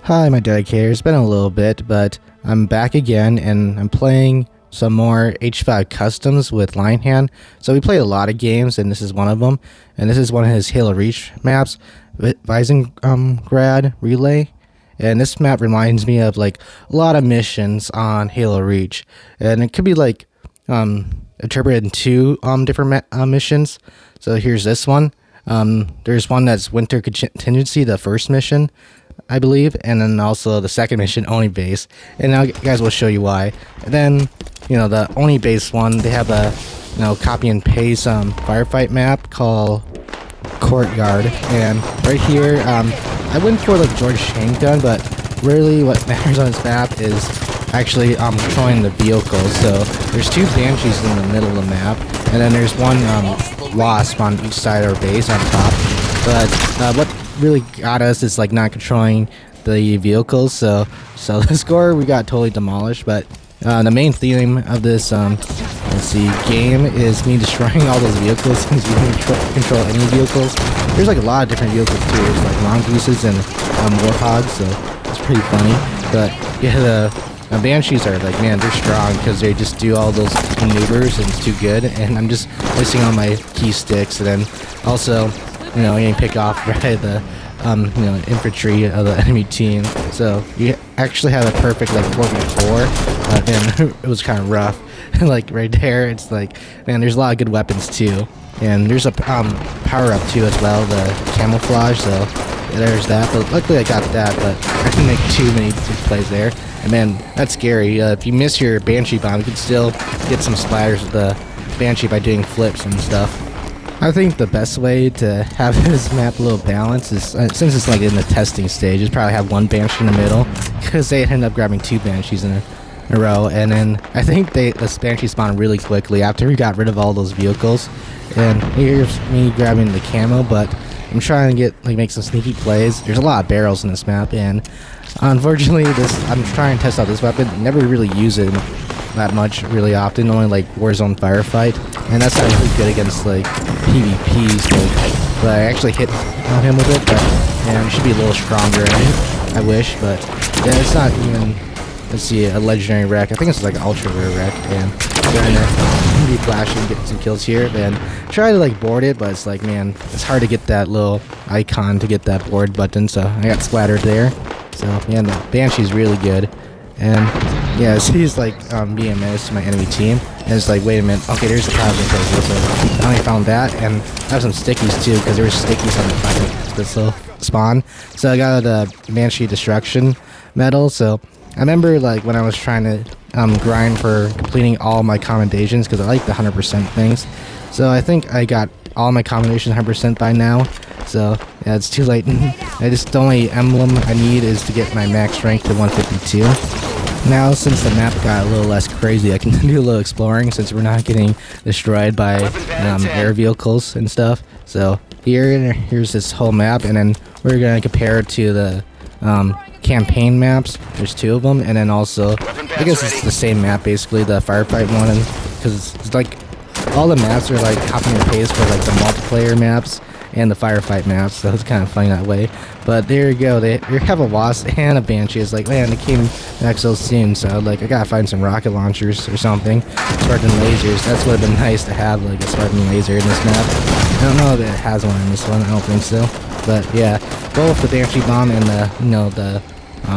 Hi, my dedicators. It's been a little bit, but I'm back again, and I'm playing some more H5 customs with Lionhand. So we played a lot of games, and this is one of them. And this is one of his Halo Reach maps, Visegrad Relay. And this map reminds me of like a lot of missions on Halo Reach, and it could be like interpreted in two different missions. So here's this one. There's one that's Winter Contingency, the first mission, I believe, and then also the second mission, Oni Base, and now guys will show you why. And then, you know, the Oni Base one, they have a, you know, copy and paste firefight map called Courtyard, and right here, I went for the George Shane gun, but really what matters on this map is actually controlling the vehicles. So there's two Banshees in the middle of the map, and then there's one Wasp on each side of our base on top. But what really got us is like not controlling the vehicles, so the score we got totally demolished. But the main theme of this game is me destroying all those vehicles since you can control any vehicles. There's like a lot of different vehicles too. There's like mongooses and warthogs, so it's pretty funny. But yeah, the Banshees are like, man, they're strong because they just do all those maneuvers and it's too good. And I'm just wasting all my key sticks, and then also, you know, getting picked off by the you know, infantry of the enemy team. So you actually have a perfect like 4v4, and it was kind of rough. Like right there, it's like, man, there's a lot of good weapons too, and there's a power up too as well, the camouflage. So there's that. But luckily I got that, but I didn't make too many plays there. And man, that's scary. If you miss your Banshee bomb, you can still get some splatters with the Banshee by doing flips and stuff. I think the best way to have this map a little balanced is, since it's like in the testing stage, is probably have one Banshee in the middle, because they ended up grabbing two Banshees in a row, and then I think the Banshee spawned really quickly after we got rid of all those vehicles. And here's me grabbing the camo, but I'm trying to make some sneaky plays. There's a lot of barrels in this map, and unfortunately I'm trying to test out this weapon. Never really use it that much really often, only like Warzone Firefight, and that's not really good against like PvP, so, but I actually hit him with it, but man, it should be a little stronger, I wish. But yeah, it's not even, let's see, a legendary wreck. I think it's like an ultra rare wreck, and trying to be flashing and get some kills here, and try to like board it, but it's like, man, it's hard to get that little icon to get that board button, so I got splattered there. So yeah, the Banshee's really good. And yeah, he's like being a menace to my enemy team, and it's like, wait a minute, okay, there's the plasma filter, so I only found that, and I have some stickies too, because there were stickies on the plasma spawn. So I got the Banshee Destruction medal. So I remember like when I was trying to grind for completing all my commendations, because I like the 100% things. So I think I got all my commendations 100% by now. So yeah, it's too late. The only emblem I need is to get my max rank to 152. Now, since the map got a little less crazy, I can do a little exploring since we're not getting destroyed by air vehicles and stuff. So here's this whole map, and then we're gonna compare it to the campaign maps. There's two of them, and then also, I guess it's the same map basically, the firefight one, because it's like all the maps are like copy and paste for like the multiplayer maps and the firefight maps, so it's kind of funny that way. But there you go, they have a Wasp and a Banshee. It's like, man, it came back so soon, so like I gotta find some rocket launchers or something, Spartan lasers. That's would have been nice to have, like a Spartan laser in this map. I don't know if it has one in this one, I don't think so. But yeah, both the Banshee bomb and the, you know, the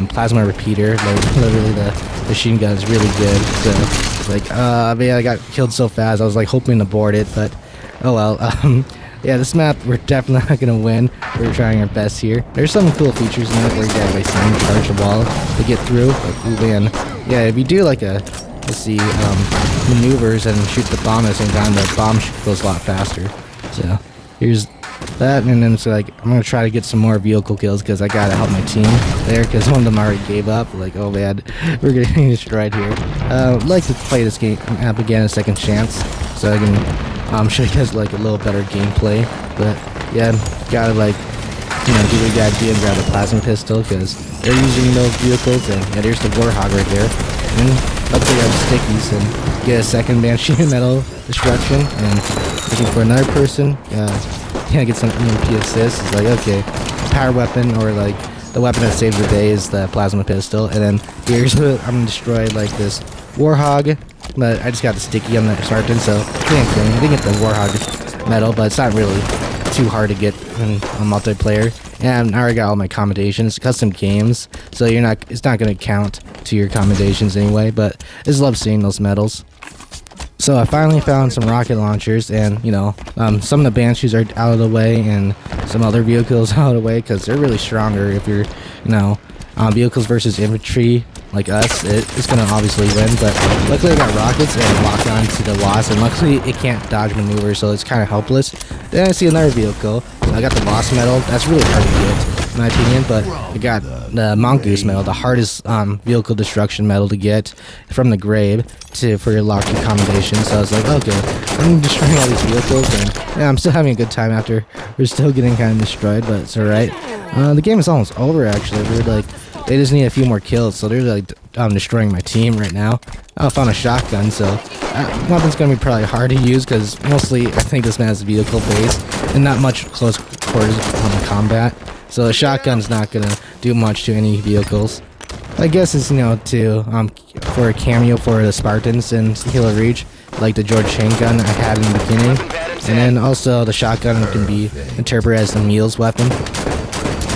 plasma repeater, like literally the machine gun is really good. So like man, I got killed so fast, I was like hoping to board it, but oh well. Yeah, this map, we're definitely not gonna win. We're trying our best here. There's some cool features in it where you gotta like charge the wall to get through. But ooh, man, yeah, if you do like a, let's see, maneuvers and shoot the bomb at the same time, the bomb goes a lot faster. So here's that, and then it's like I'm gonna try to get some more vehicle kills because I gotta help my team there because one of them already gave up. Like, oh man, we're getting destroyed here. I'd like to play this game up again a second chance so I can show you guys like a little better gameplay. But yeah, gotta like do what you gotta do and grab a plasma pistol because they're using those vehicles. And yeah, there's the Warhog right there. And hopefully I have stickies and get a second Banshee Metal Destruction and looking for another person. Yeah, get some EMP assist. It's like, okay, power weapon or like the weapon that saves the day is the plasma pistol. And then here's what I'm gonna destroy like this Warhog, but I just got the sticky on the Spartan, so can't claim. I didn't get the Warhog medal, but it's not really too hard to get in a multiplayer. And I already got all my commendations, custom games, so it's not gonna count to your commendations anyway. But I just love seeing those medals. So I finally found some rocket launchers, and some of the Banshees are out of the way, and some other vehicles out of the way because they're really stronger. If you're, vehicles versus infantry like us, it's gonna obviously win. But luckily I got rockets and lock on to the Wasp, and luckily it can't dodge maneuver, so it's kind of helpless. Then I see another vehicle. I got the Wasp medal. That's really hard to get, in my opinion, but I got the Mongoose medal, the hardest vehicle destruction medal to get from the grave for your locked commendation. So I was like, okay, I'm destroying all these vehicles, and yeah, I'm still having a good time after we're still getting kind of destroyed, but it's alright. The game is almost over actually. They just need a few more kills, so they're like destroying my team right now. I found a shotgun, so weapon's gonna be probably hard to use because mostly I think this man is vehicle based and not much close quarters combat. So a shotgun's not gonna do much to any vehicles. I guess it's for a cameo for the Spartans in Halo Reach, like the George chain gun I had in the beginning, and then also the shotgun can be interpreted as the meals weapon.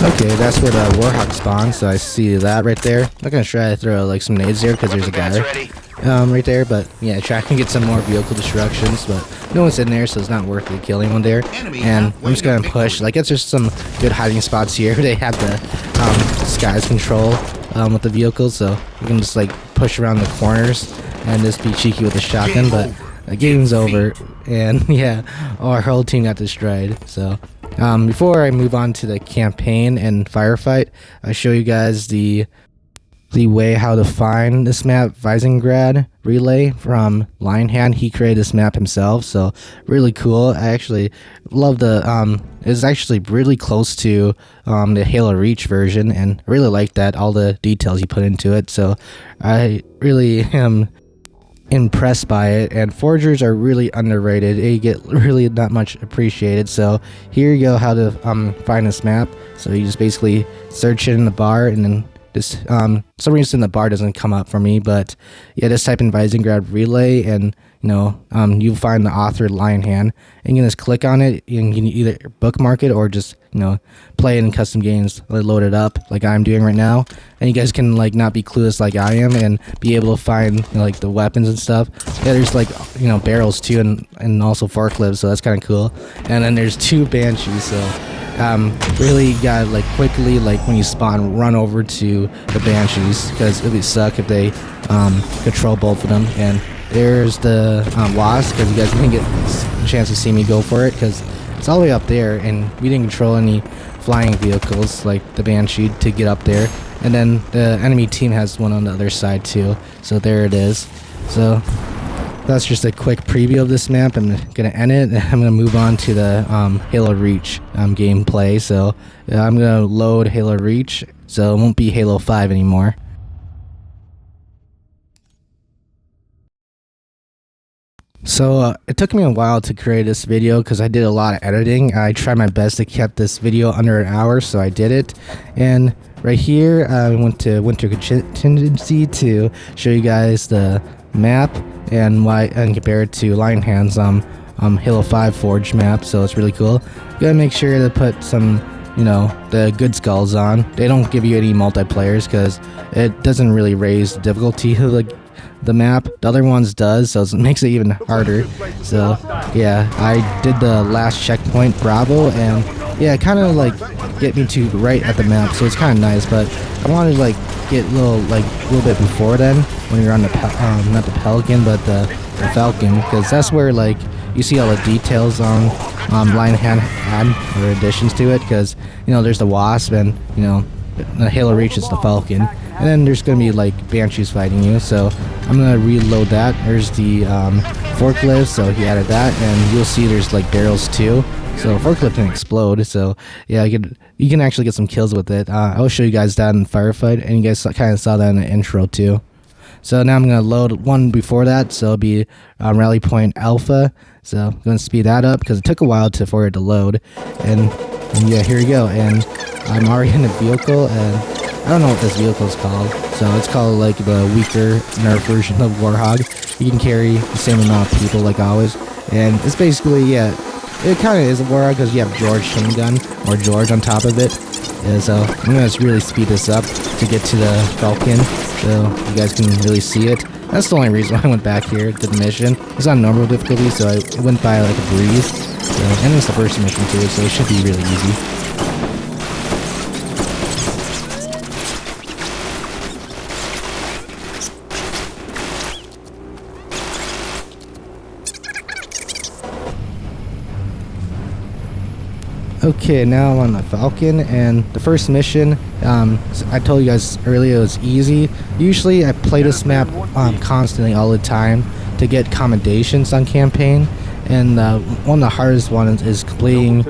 Okay, that's where the Warhawk spawns, so I see that right there. I'm not gonna try to throw like some nades there because there's a guy right there, but yeah, try to get some more vehicle destructions, but no one's in there, so it's not worth it killing one there. And I'm just gonna push. Like, it's just some good hiding spots here. They have the skies control with the vehicles, so you can just like push around the corners and just be cheeky with the shotgun. But the game's over, and yeah, our whole team got destroyed. So before I move on to the campaign and firefight, I show you guys the way how to find this map. Visegrad Relay from Lionhand. He created this map himself, so really cool. I actually love the it's actually really close to the Halo Reach version, and I really like that, all the details he put into it. So I really am impressed by it, and forgers are really underrated. They get really not much appreciated. So here you go, how to find this map. So you just basically search it in the bar, and then this some reason the bar doesn't come up for me, but yeah, just type in Visegrad Relay, and you'll find the author Lionhand, and you can just click on it. You can either bookmark it or just play it in custom games, load it up like I'm doing right now, and you guys can like not be clueless like I am and be able to find like the weapons and stuff. Yeah, there's like barrels too, and also forklifts, so that's kind of cool. And then there's 2 Banshees, so really gotta like quickly, like when you spawn, run over to the Banshees because it would suck if they control both of them. And there's the Wasp, because you guys didn't get a chance to see me go for it because it's all the way up there, and we didn't control any flying vehicles like the Banshee to get up there. And then the enemy team has one on the other side too, so there it is. So that's just a quick preview of this map. I'm gonna end it. I'm gonna move on to the Halo Reach gameplay. So I'm gonna load Halo Reach, so it won't be Halo 5 anymore. So it took me a while to create this video because I did a lot of editing. I tried my best to keep this video under an hour, so I did it. And right here I went to Winter Contingency to show you guys the map and compare it to Lionhand's Halo 5 Forge map. So it's really cool. You gotta make sure to put some the good skulls on. They don't give you any multiplayers because it doesn't really raise the difficulty of the map. The other ones does, so it makes it even harder. So yeah, I did the last checkpoint Bravo, and yeah, kind of like get me to right at the map, so it's kind of nice. But I wanted to like get a little bit before then when you're on the not the Pelican but the Falcon, because that's where like you see all the details on Lionhead add or additions to it, because there's the Wasp, and the Halo Reach is the Falcon, and then there's gonna be like Banshees fighting you. So I'm gonna reload that. There's the forklift, so he added that, and you'll see there's like barrels too. So forklift can explode. So yeah, you can actually get some kills with it. I'll show you guys that in the firefight, and you guys kind of saw that in the intro too. So now I'm going to load one before that, so it'll be Rally Point Alpha. So I'm going to speed that up because it took a while for it to load. And yeah, here we go. And I'm already in the vehicle, and I don't know what this vehicle is called. So it's called like the weaker nerf version of Warhog. You can carry the same amount of people like always. And it's basically, yeah, it kind of is a Warhog because you have George Chain Gun or George on top of it. And so I'm going to really speed this up to get to the Falcon, so you guys can really see it. That's the only reason why I went back here to the mission. It's on normal difficulty, so it went by like a breeze. So, and it's the first mission too, so it should be really easy. Okay, now I'm on the Falcon, and the first mission, I told you guys earlier, it was easy. Usually I play this map constantly all the time to get commendations on campaign, and one of the hardest ones is completing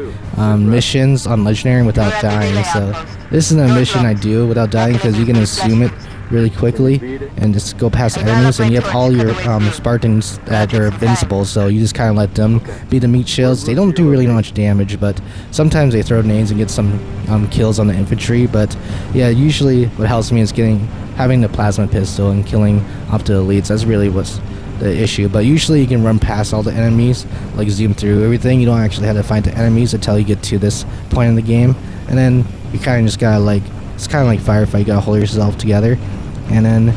missions on Legendary without dying. So this is a mission I do without dying because you can assume it really quickly and just go past enemies, and you have all your Spartans that are invincible, so you just kind of let them be the meat shields. They don't do really much damage, but sometimes they throw nades and get some kills on the infantry. But yeah, usually what helps me is having the plasma pistol and killing up to elites. That's really what's the issue. But usually you can run past all the enemies, like zoom through everything. You don't actually have to fight the enemies until you get to this point in the game, and then you kind of just gotta it's kind of like firefight. You gotta hold yourself together. And then,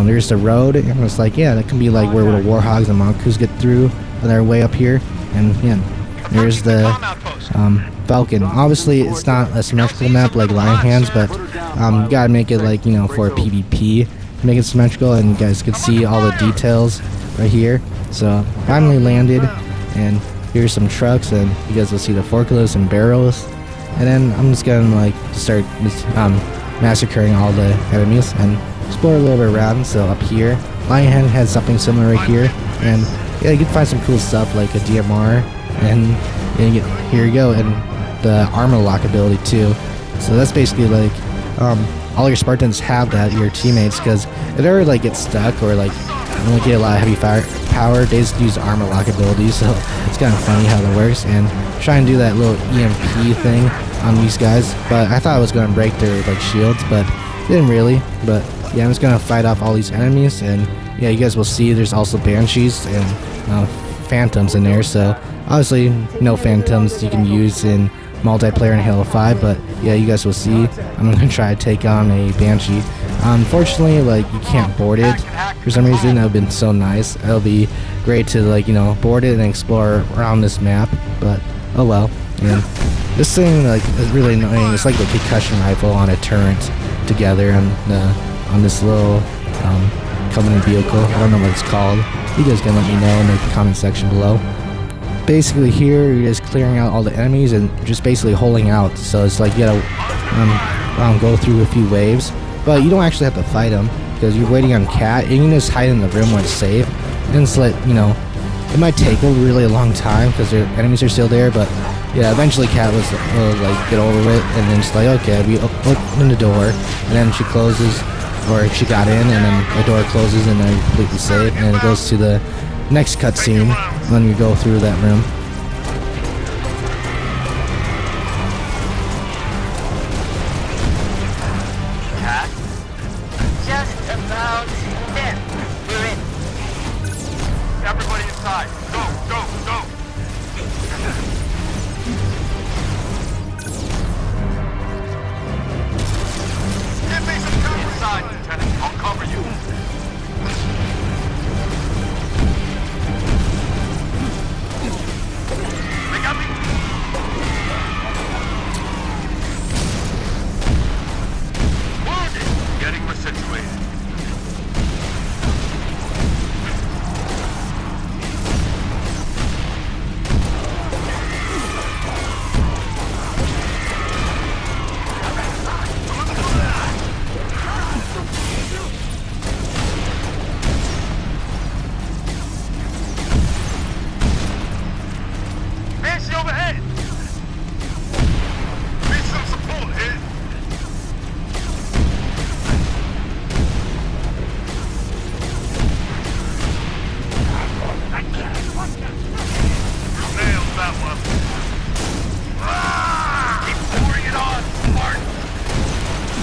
there's the road, and it's like, yeah, that can be like where the Warhogs and Monkus get through their way up here. And yeah, there's the Falcon. Obviously, it's not a symmetrical map like Lion Hands, but you gotta make it like, for a PvP, make it symmetrical, and you guys can see all the details right here. So, finally landed, and here's some trucks, and you guys will see the forklifts and barrels. And then I'm just gonna start massacring all the enemies and explore a little bit around. So up here, Lionhead has something similar right here, and yeah, you can find some cool stuff like a DMR, and here you go, and the armor lock ability too. So that's basically like all your Spartans have that, your teammates, because if they ever get stuck or don't get a lot of heavy fire power, they just use armor lock abilities. So it's kind of funny how that works, and try and do that little EMP thing on these guys. But I thought it was going to break their shields, but it didn't really. But yeah, I'm just going to fight off all these enemies, and yeah, you guys will see there's also Banshees and Phantoms in there. So obviously no Phantoms you can use in multiplayer in Halo 5, but yeah, you guys will see. I'm going to try to take on a Banshee. Unfortunately, you can't board it for some reason. That would have been so nice. It'll be great to board it and explore around this map, but oh well. And this thing is really annoying. It's like the concussion rifle on a turret together on this little Covenant vehicle. I don't know what it's called. You guys can let me know in the comment section below. Basically here, you're just clearing out all the enemies and just basically holding out. So it's like you gotta go through a few waves, but you don't actually have to fight them because you're waiting on Cat, and you can just hide in the room when it's safe. And it's it might take a really long time because the enemies are still there, but yeah, eventually Cat will get over it, and then it's like, okay, we open the door, and then she closes, or she got in, and then the door closes, and they're completely safe, and it goes to the next cutscene when you go through that room. Just about there. We're in. Everybody inside. Go, go, go. Give me some cover inside, Lieutenant. I'll cover you.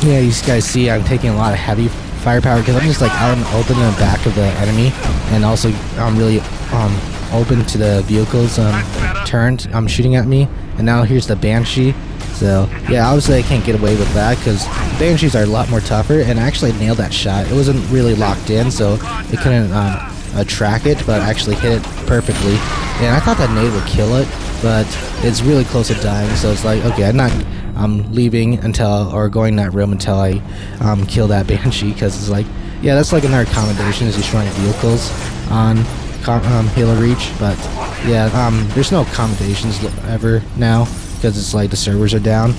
yeah, you guys see I'm taking a lot of heavy firepower because I'm just like out in the open in the back of the enemy, and also I'm really open to the vehicles turned shooting at me. And now here's the Banshee. So yeah, obviously I can't get away with that because Banshees are a lot more tougher, and I actually nailed that shot. It wasn't really locked in, so it couldn't track it, but I actually hit it perfectly. And I thought that nade would kill it, but it's really close to dying, so it's like, okay, I'm not leaving until, or going that room until I kill that Banshee, because it's like, yeah, that's like another accommodation is destroying vehicles on Halo Reach. But yeah, there's no accommodations ever now because it's like the servers are down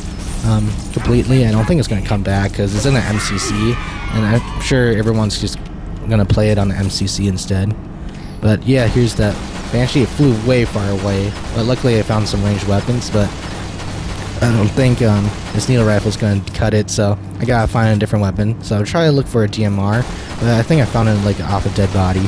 completely. I don't think it's going to come back because it's in the MCC, and I'm sure everyone's just going to play it on the MCC instead. But yeah, here's that Banshee. It flew way far away, but luckily I found some ranged weapons, but I don't think this needle rifle is going to cut it, so I gotta find a different weapon. So I'll try to look for a DMR, but I think I found it like off a dead body.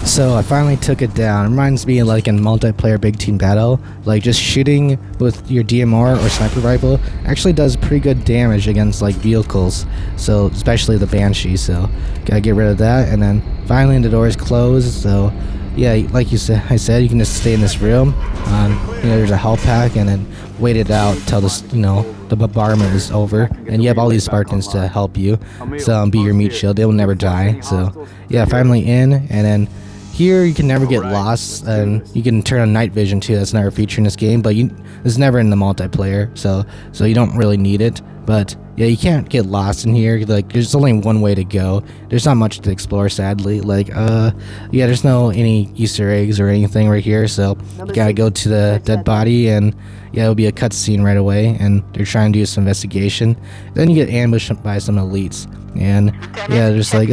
So I finally took it down. It reminds me of like in multiplayer big team battle, like just shooting with your DMR or sniper rifle actually does pretty good damage against like vehicles, so especially the Banshee. So gotta get rid of that, and then finally the door is closed. So yeah, like I said, you can just stay in this room. You know, there's a health pack, and then wait it out till this, you know, the bombardment is over, and you have all these Spartans to help you. So be your meat shield. They will never die. So yeah, finally in, and then. Here you can never get lost, and you can turn on night vision too. That's another feature in this game, but it's never in the multiplayer, so you don't really need it. But yeah, you can't get lost in here. Like there's only one way to go. There's not much to explore, sadly. Like yeah, there's no any Easter eggs or anything right here, so you gotta go to the dead body, and yeah, it'll be a cutscene right away, and they're trying to do some investigation. Then you get ambushed by some elites. And yeah, just like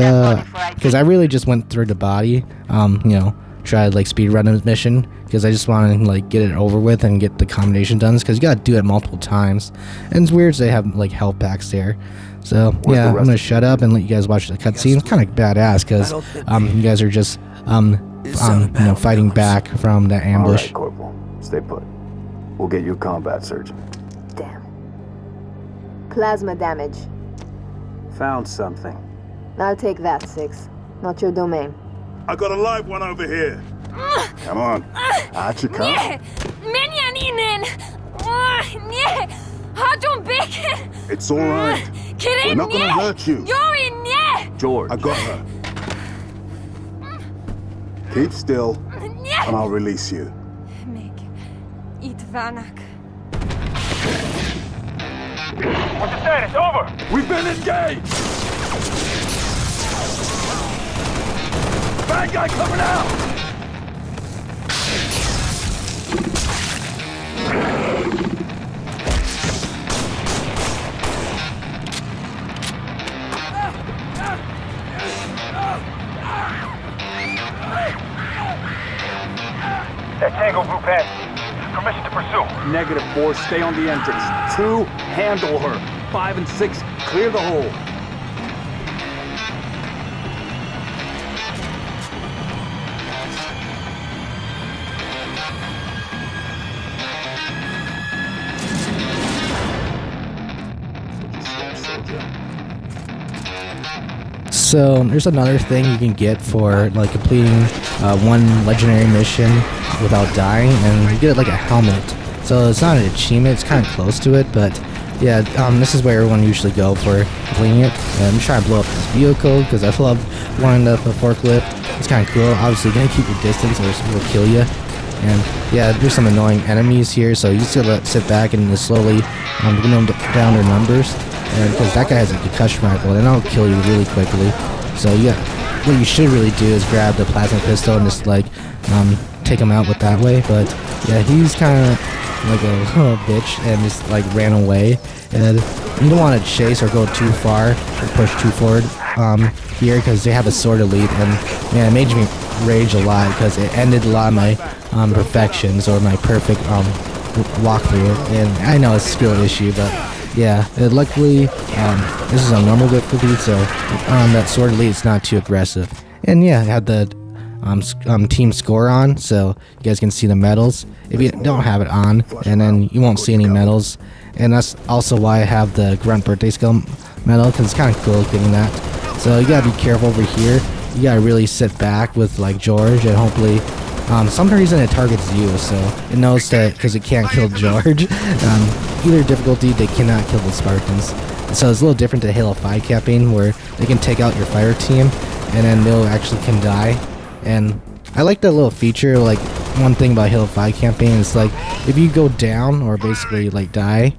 because I really just went through the body, you know, tried like speed run the mission because I just wanted to like get it over with and get the combination done, because you gotta do it multiple times, and it's weird they have like health packs there. So yeah, I'm gonna shut up and let you guys watch the cutscene. It's kind of badass because you guys are just you know, fighting back from that ambush. All right, Corporal, stay put. We'll get you a combat surgeon. Damn. Plasma damage. Found something. I'll take that, 6. Not your domain. I got a live one over here. Come on. Out you come. It's all right. We're not gonna hurt you. George. I got her. Keep still, and I'll release you. What's the status? Over! We've been engaged! Bad guy coming out! That Tango group has permission to pursue. -4, stay on the entrance. 2, handle her. 5 and 6, clear the hole. So there's another thing you can get for like completing one legendary mission without dying, and you get like a helmet. So it's not an achievement, it's kind of close to it, but yeah, this is where everyone usually go for completing it. And I'm trying to blow up this vehicle because I love blowing up a forklift. It's kind of cool. Obviously, you gotta keep your distance or it will kill you. And yeah, there's some annoying enemies here, so you just gotta sit back and just slowly dwindle down their numbers. And because that guy has a concussion rifle, and that'll kill you really quickly. So yeah, what you should really do is grab the plasma pistol and just like take him out with that way. But yeah, he's kind of like a little bitch and just like ran away. And you don't want to chase or go too far or push too forward here, because they have a sword elite, and man, it rage a lot because it ended a lot of my perfections or my perfect walkthrough. And I know it's a skill issue, but yeah, luckily this is a normal difficulty, so that sword elite is not too aggressive. And yeah, I had the team score on, so you guys can see the medals. If you don't have it on, and then you won't see any medals. And that's also why I have the grunt birthday skill medal, because it's kind of cool getting that. So you gotta be careful over here. You gotta really sit back with like George, and hopefully some reason it targets you, so it knows that because it can't kill George. Either difficulty, they cannot kill the Spartans. So it's a little different to Halo 5 camping, where they can take out your fire team, and then they'll actually can die. And I like that little feature. Like, one thing about Halo 5 camping is like, if you go down or basically like die,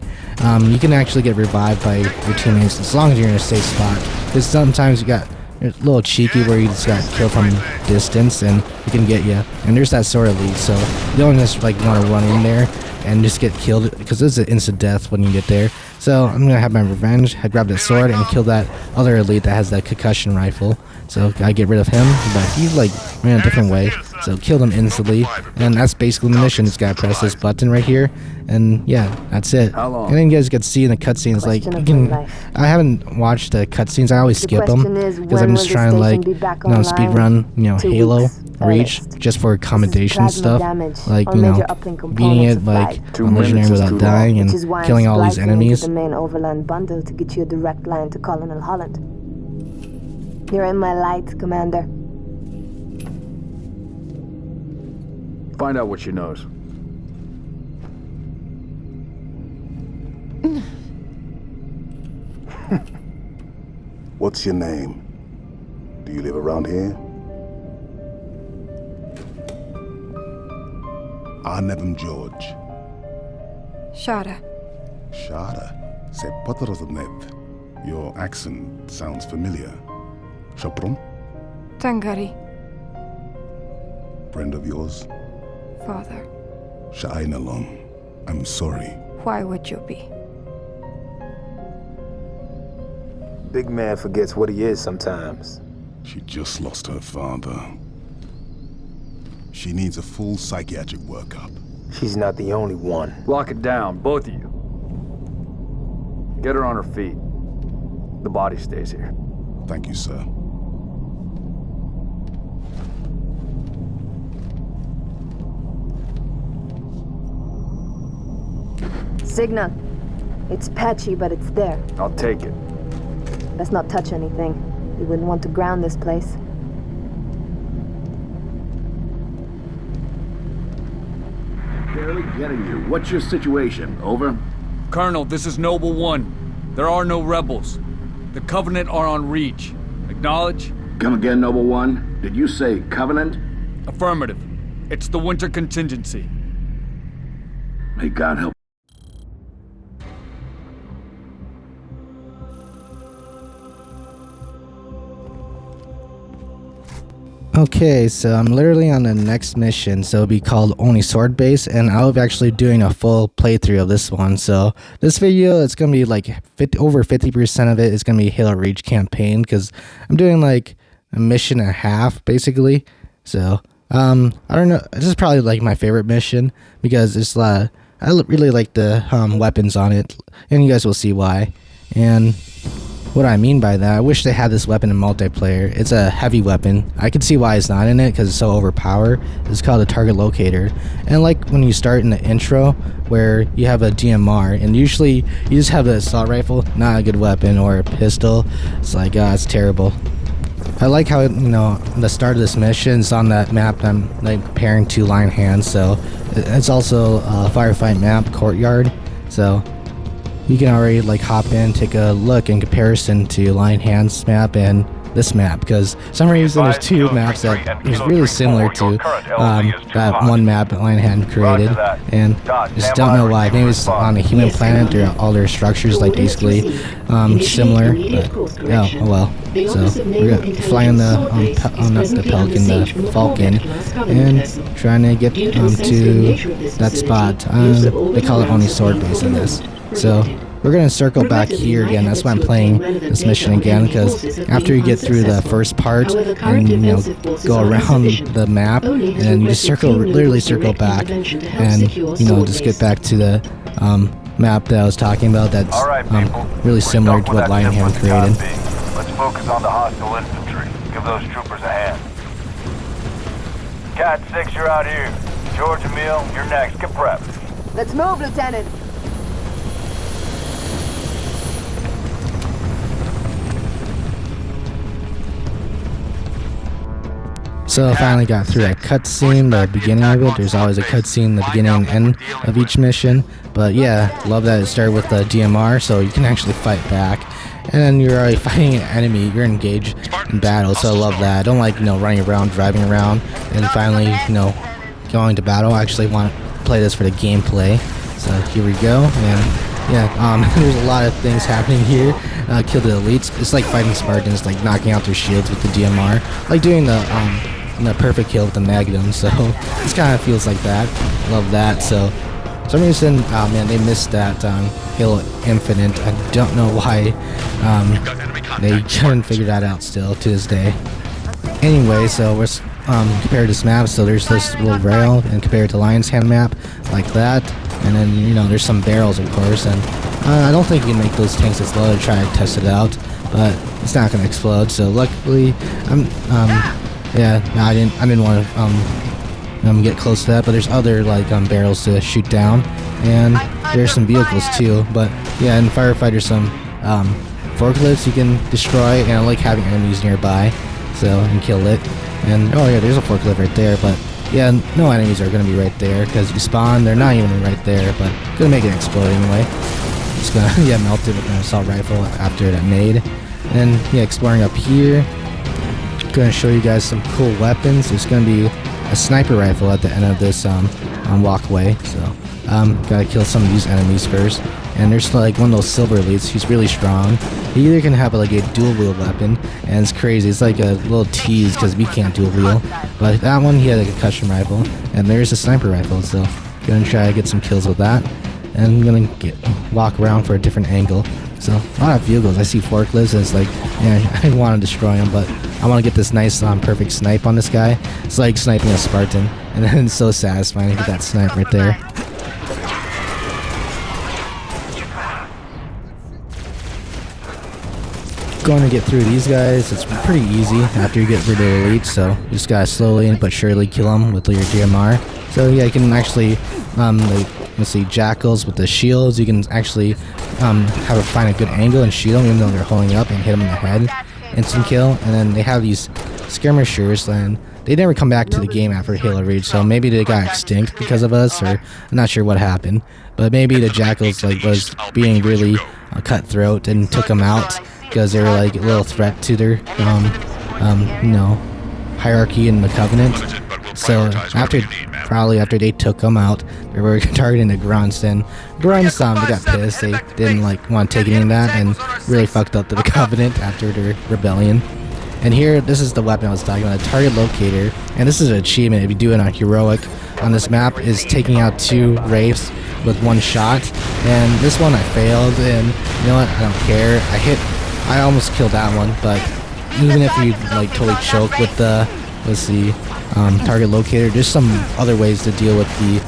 you can actually get revived by your teammates as long as you're in a safe spot. Because sometimes you got a little cheeky where you just got killed from distance and it can get you. And there's that sort of lead, so you don't just like want to run in there and just get killed, because it's an instant death when you get there. So I'm gonna have my revenge. I grabbed that sword and killed that other elite that has that concussion rifle. So I get rid of him, but he like ran a different way. So killed him instantly, and that's basically the mission. Just gotta press this button right here, and yeah, that's it. How long? And then you guys get to see in the cutscenes, like you can. I haven't watched the cutscenes. I always skip them because I'm just trying to like speed run, Halo Reach just for accommodation stuff, like beating it like on legendary without dying and killing all these enemies. The main overland bundle to get you a direct line to Colonel Holland. You're in my light, Commander. Find out what she knows. What's your name? Do you live around here? Arnevim George. Shada. Shada. Se Potroznev. Your accent sounds familiar. Shopron? Tangari. Friend of yours? Father. Sha'ainalon. I'm sorry. Why would you be? Big man forgets what he is sometimes. She just lost her father. She needs a full psychiatric workup. She's not the only one. Lock it down, both of you. Get her on her feet. The body stays here. Thank you, sir. Signal. It's patchy, but it's there. I'll take it. Let's not touch anything. You wouldn't want to ground this place. Barely getting you. What's your situation? Over? Colonel, this is Noble One. There are no rebels. The Covenant are on Reach. Acknowledge? Come again, Noble One. Did you say Covenant? Affirmative. It's the Winter Contingency. May God help. Okay, so I'm literally on the next mission, so it'll be called Only Sword Base, and I'll be actually doing a full playthrough of this one. So this video, it's gonna be like over 50% of it is gonna be Halo Reach campaign, because I'm doing like a mission and a half basically. So I don't know, this is probably like my favorite mission because it's I really like the weapons on it, and you guys will see why. And what I mean by that, I wish they had this weapon in multiplayer. It's a heavy weapon. I can see why it's not in it, because it's so overpowered. It's called a target locator. And like when you start in the intro, where you have a DMR, and usually you just have the assault rifle, not a good weapon, or a pistol. It's like, it's terrible. I like how, the start of this mission is on that map I'm like comparing to Lion Hands. So it's also a firefight map, Courtyard. So you can already like hop in, take a look in comparison to Lion Hands map and this map, because for some reason there's two maps that is really similar to that one map that Lion Hand created, and just don't know why. Maybe it's on a human planet, or all their structures like basically similar, but yeah, oh well. So we're gonna fly on the Pelican, the Falcon, and trying to get to that spot. They call it Only Sword Base in this. So we're gonna circle back here again. That's why I'm playing this mission again, because after you get through the first part and go around the map, and then you just literally circle back, and just get back to the map that I was talking about. That's really similar to what Lionhand created. Let's focus on the hostile infantry. Give those troopers a hand. Cat 6, you're out here. George, Emil, you're next. Get prepped. Let's move, Lieutenant. So I finally got through that cutscene, the beginning of it. There's always a cutscene, the beginning and end of each mission. But yeah, love that it started with the DMR, so you can actually fight back. And then you're already fighting an enemy, you're engaged in battle, so I love that. I don't like, running around, driving around, and finally, going to battle. I actually want to play this for the gameplay. So here we go, and yeah, there's a lot of things happening here. Kill the elites. It's like fighting Spartans, like knocking out their shields with the DMR, like doing the perfect kill with the Magnum. So this kind of feels like that. Love that. So for some reason, man, they missed that Halo Infinite. I don't know why they couldn't figure that out still to this day. Anyway, so we're compared to this map, so there's this little rail, and compared to Lion's Hand map, like that. And then, there's some barrels, of course, and I don't think you can make those tanks explode. I tried to test it out, but it's not going to explode. So luckily, I didn't want to get close to that. But there's other barrels to shoot down, and there's some vehicles too. But yeah, in Firefighter, some forklifts you can destroy, and I like having enemies nearby, so I can kill it. And oh yeah, there's a forklift right there, but yeah, no enemies are going to be right there, because you spawn, they're not even right there, but gonna make it explode anyway. Just gonna melt it with an assault rifle after that made. And yeah, exploring up here, gonna show you guys some cool weapons. There's gonna be a sniper rifle at the end of this walkway, so gotta kill some of these enemies first. And there's one of those silver elites. He's really strong. He either can have a dual wheel weapon, and it's crazy. It's like a little tease because we can't dual wheel. But that one, he had a custom rifle, and there's a sniper rifle. So gonna try to get some kills with that, and I'm gonna walk around for a different angle. So a lot of vehicles. I see forklifts, and it's I want to destroy them, but I want to get this nice perfect snipe on this guy. It's like sniping a Spartan, and then it's so satisfying to get that snipe right there. Going to get through these guys, it's pretty easy after you get rid of the elites, so you just gotta slowly but surely kill them with your DMR. So yeah, you can actually let's see, jackals with the shields, you can actually find a good angle and shoot them even though they're holding up, and hit them in the head, instant kill. And then they have these skirmishers, and they never come back to the game after Halo Reach, so maybe they got extinct because of us, or I'm not sure what happened, but maybe the jackals was being really cutthroat and took them out, because they were a little threat to their hierarchy in the Covenant. So probably after they took them out, they were targeting the grunts, and grunts they got pissed. They didn't want to take any of that, and really fucked up the Covenant after their rebellion. And here, this is the weapon I was talking about, a target locator, and this is an achievement if you do it on heroic on this map, is taking out 2 wraiths with 1 shot. And this one I failed, and you know what, I don't care. I almost killed that one, but even if you totally choke with the target locator, there's some other ways to deal with the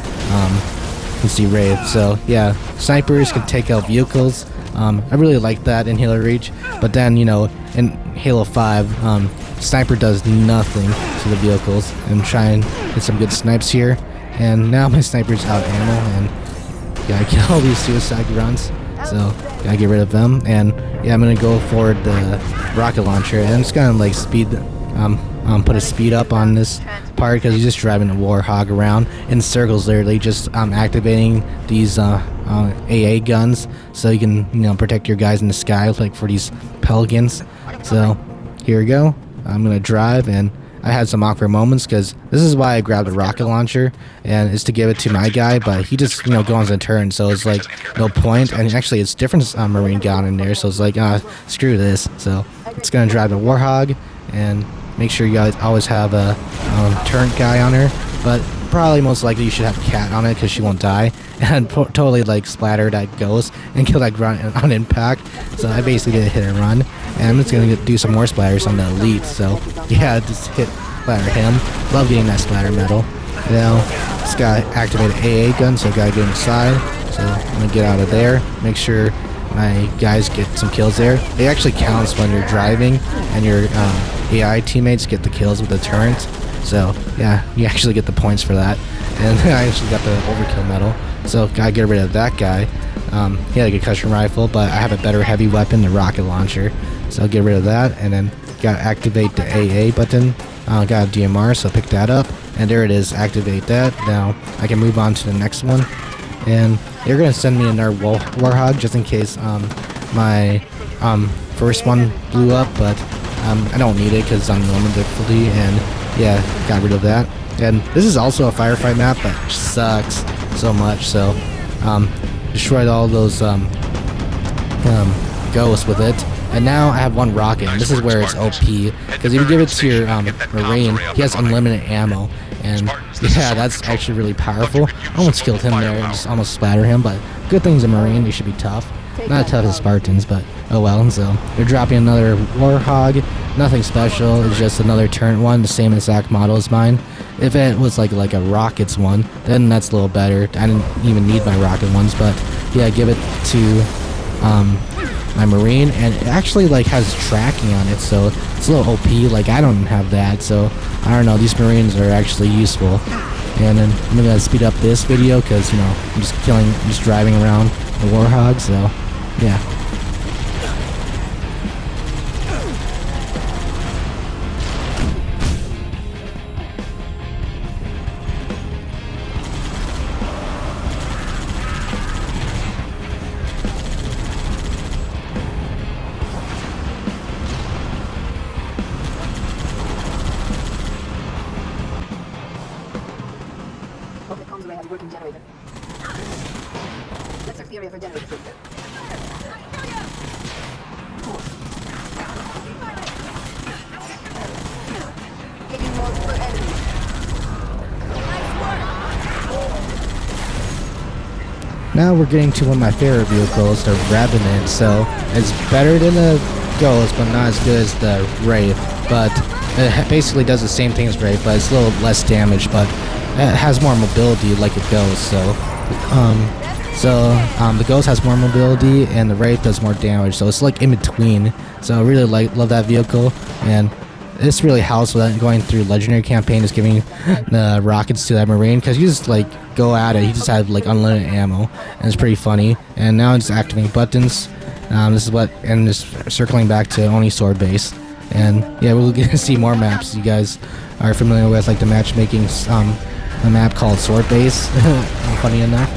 wraith. So yeah, snipers can take out vehicles. I really like that in Halo Reach, but then in Halo 5, sniper does nothing to the vehicles. I'm trying to get some good snipes here, and now my sniper's out ammo, and gotta kill all these suicide grunts. So gotta get rid of them, and yeah, I'm gonna go for the rocket launcher, and I'm just gonna speed, put a speed up on this part, because he's just driving a warhog around in circles, literally just activating these AA guns, so you can protect your guys in the sky for these pelicans. So here we go. I'm gonna drive, and I had some awkward moments, because this is why I grabbed a rocket launcher, and it's to give it to my guy, but he just goes on a turn, so it's no point. And actually it's different Marine gun in there, so it's screw this. So it's gonna drive the warhog, and make sure you guys always have a turret guy on her, but probably most likely you should have Cat on it, because she won't die. and totally like splatter that ghost and kill that grunt on impact. So I basically did a hit and run, and I'm just gonna do some more splatters on the elite. So yeah, just hit splatter him. Love getting that splatter medal. Now just gotta activate an AA gun, so I gotta get inside. So I'm gonna get out of there, make sure my guys get some kills there. It actually counts when you're driving and your AI teammates get the kills with the turret. So yeah, you actually get the points for that. And I actually got the overkill medal. So gotta get rid of that guy. He had a concussion rifle, but I have a better heavy weapon, the rocket launcher. So I'll get rid of that, and then gotta activate the AA button. Got a DMR, so pick that up. And there it is, activate that. Now I can move on to the next one. And they're gonna send me another Warhog just in case my first one blew up, but I don't need it because it's on normal difficulty, and yeah, got rid of that. And this is also a firefight map, but sucks so much. So destroyed all those ghosts with it. And now I have one rocket, and this is where it's OP, because if you give it to your Marine, he has unlimited ammo, and yeah, that's actually really powerful. I almost killed him there, and just almost splattered him, but good thing's a Marine, they should be tough. Not as tough as Spartans, but oh well. So they're dropping another Warhog, nothing special, it's just another turret one, the same exact model as mine. If it was like a Rockets one, then that's a little better. I didn't even need my rocket ones, but yeah, give it to my Marine, and it actually like has tracking on it, so it's a little OP. Like I don't have that, so I don't know, these Marines are actually useful. And then I'm gonna speed up this video because, you know, I'm just driving around the Warhog, so yeah. Okay, comms array has working generator. Let's search the area for generator system. Taking mode for enemy. Now we're getting to one of my favorite vehicles, the Revenant. So it's better than the Ghost, but not as good as the Wraith. But it basically does the same thing as Wraith, but it's a little less damage, but it has more mobility like a Ghost. So the Ghost has more mobility and the Wraith does more damage. So it's like in between. So I really love that vehicle, and this really helps with going through legendary campaign, is giving the rockets to that Marine, because you just like go at it. He just has like unlimited ammo, and it's pretty funny. And now it's activating buttons. This is what, and just circling back to only sword base. And yeah, we'll get to see more maps you guys are familiar with, like the matchmaking, a map called Sword Base. Funny enough.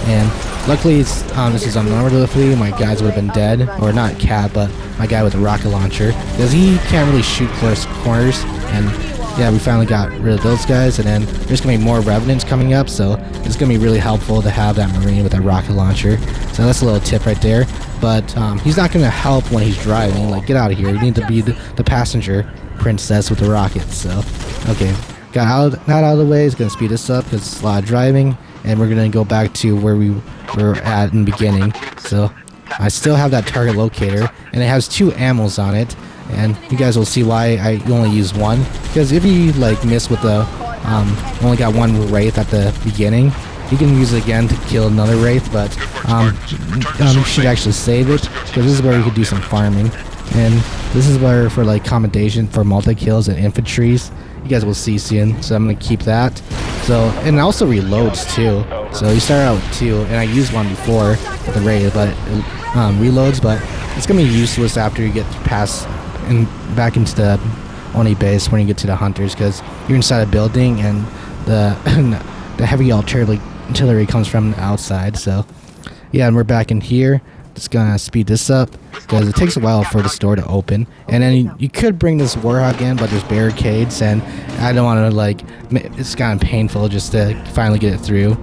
And luckily, this is on normal difficulty. My guys would have been dead, or not Cat, but my guy with the rocket launcher, because he can't really shoot close corners. And yeah, we finally got rid of those guys, and then there's gonna be more Revenants coming up, so it's gonna be really helpful to have that Marine with that rocket launcher. So that's a little tip right there. But he's not gonna help when he's driving. Like, get out of here! You need to be the passenger princess with the rockets. So okay, got that out of the way. It's gonna speed us up because it's a lot of driving, and we're gonna go back to where we were at in the beginning. So I still have that target locator, and it has 2 ammos on it, and you guys will see why I only use one. Because if you like miss with the only got one Wraith at the beginning, you can use it again to kill another Wraith, but you should actually save it, because this is where you could do some farming. And this is where, for like commendation for multi-kills and infantries, you guys will see soon, so I'm going to keep that. So, and it also reloads too, so you start out with 2, and I used one before with the Wraith, but it reloads, but it's going to be useless after you get past and back into the Oni base when you get to the Hunters, because you're inside a building, and the heavy artillery comes from the outside. So yeah, and we're back in here. Just gonna speed this up because it takes a while for this door to open, and then you could bring this Warhog in, but there's barricades, and I don't want to, like, it's kind of painful just to finally get it through.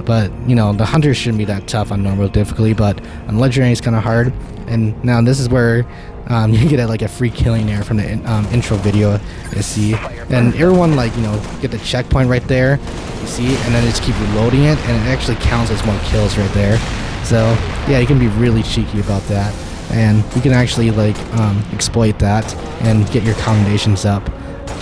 But you know, the Hunters shouldn't be that tough on normal difficulty, but on legendary it's kind of hard. And now this is where you get like a free killing there from the intro video you see, and everyone like get the checkpoint right there, you see, and then just keep reloading it, and it actually counts as more kills right there. So yeah, you can be really cheeky about that, and you can actually like exploit that and get your commendations up.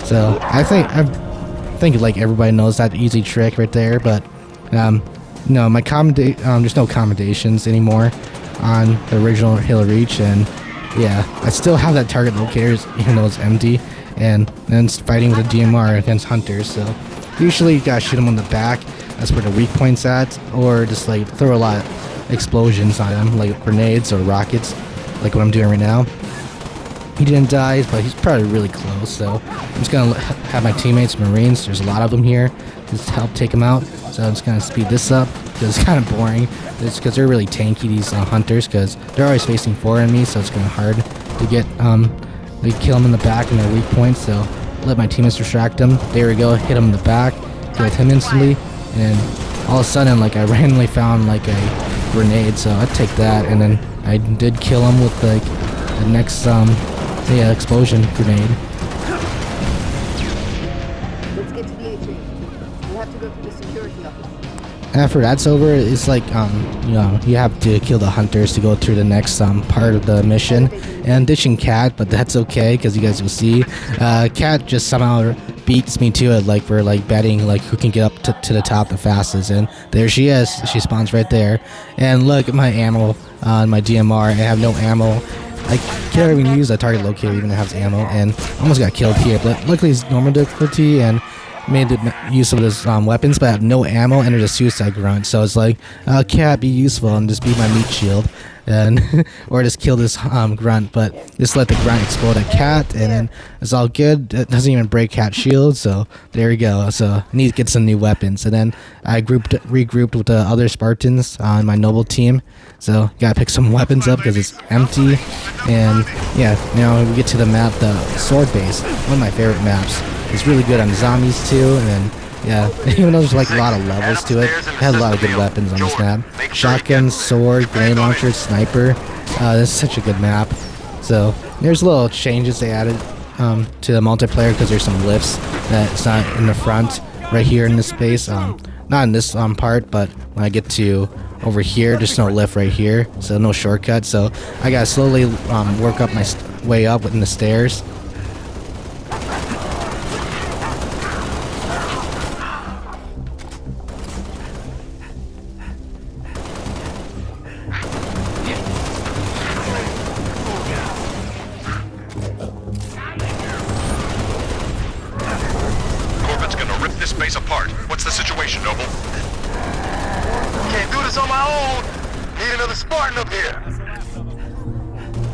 So I think like everybody knows that easy trick right there, but no, my there's no commendations anymore on the original Halo Reach, and yeah, I still have that target locator even though it's empty, and then fighting with a DMR against hunters. So usually you gotta shoot them on the back, that's where the weak point's at, or just like throw a lot of explosions on them, like grenades or rockets, like what I'm doing right now. He didn't die, but he's probably really close, so I'm just gonna have my teammates, Marines, there's a lot of them here, just help take them out. So I'm just gonna speed this up because it's kind of boring. It's because they're really tanky, these hunters, because they're always facing 4 enemies, so it's kind of hard to get they kill them in the back and their weak points. So let my teammates distract them. There we go, hit him in the back, killed him instantly, and all of a sudden like I randomly found like a grenade, so I take that, and then I did kill him with like the next explosion grenade. Let's get to the atrium. We'll have to go through the security office. After that's over, it's like you have to kill the hunters to go through the next part of the mission, and ditching Cat, but that's okay because you guys will see Cat just somehow beats me to it, like we're like betting like who can get up to the top the fastest, and there she is. She spawns right there, and look at my ammo on my DMR. I have no ammo. I can't even use a target locator even if it has ammo, and almost got killed here, but luckily it's normal difficulty and made use of his weapons, but I have no ammo, and there's a suicide grunt, so it's like Cat, be useful and just be my meat shield, and or just kill this grunt, but just let the grunt explode at Cat, and then it's all good. It doesn't even break Cat's shield, so there we go. So I need to get some new weapons, and then I regrouped with the other Spartans on my noble team, so gotta pick some weapons up because it's empty. And yeah, now we get to the map, the sword base, one of my favorite maps. It's really good on zombies too, and then yeah, even though there's like a lot of levels to it, it had a lot of good weapons on this map. Shotgun, sword, grenade launcher, sniper. This is such a good map. So there's little changes they added to the multiplayer because there's some lifts that's not in the front right here in this space. Not in this part, but when I get to over here, there's no lift right here, so no shortcut. So I gotta slowly work up my way up in the stairs. This base apart. What's the situation, Noble? Can't do this on my own. Need another Spartan up here.